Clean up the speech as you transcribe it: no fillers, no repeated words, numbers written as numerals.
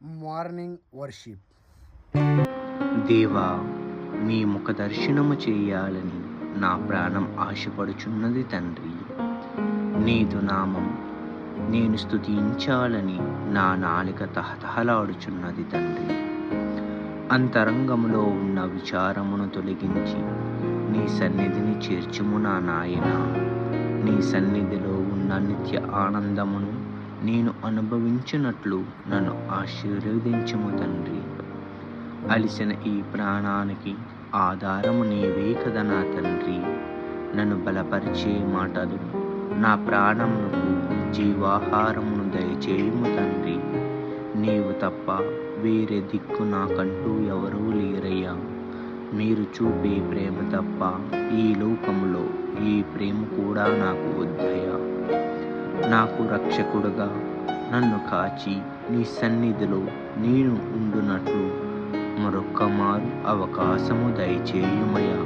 Morning worship. దేవా, మీ ముఖ దర్శనము చేయాలని నా ప్రాణం ఆశపడుచున్నది తండ్రి. నీదు నామం నేను స్తుతించాలని నా నాలిక తహతహలాడుచున్నది తండ్రి. అంతరంగములో ఉన్న విచారమును తొలగించి నీ సన్నిధిని చేర్చుము నా నాయన. నీ సన్నిధిలో ఉన్న నిత్య ఆనందమును నేను అనుభవించినట్లు నన్ను ఆశీర్వదించుము తండ్రి. అలిసిన ఈ ప్రాణానికి ఆధారము నీవే కదా నా తండ్రి. నన్ను బలపరిచే మాటలు నా ప్రాణమునకు జీవాహారమును దయచేయుము తండ్రి. నీవు తప్ప వేరే దిక్కు నాకంటూ ఎవరూ లేరయ్యా. మీరు చూపే ప్రేమ తప్ప ఈ లోకంలో ఈ ప్రేమ కూడా నాకు వద్దయ్యా. నాకు రక్షకుడుగా నన్ను కాచి నీ సన్నిధిలో నేను ఉండునట్లు మరొక్క మారు అవకాశము దయచేయుమయ్యా.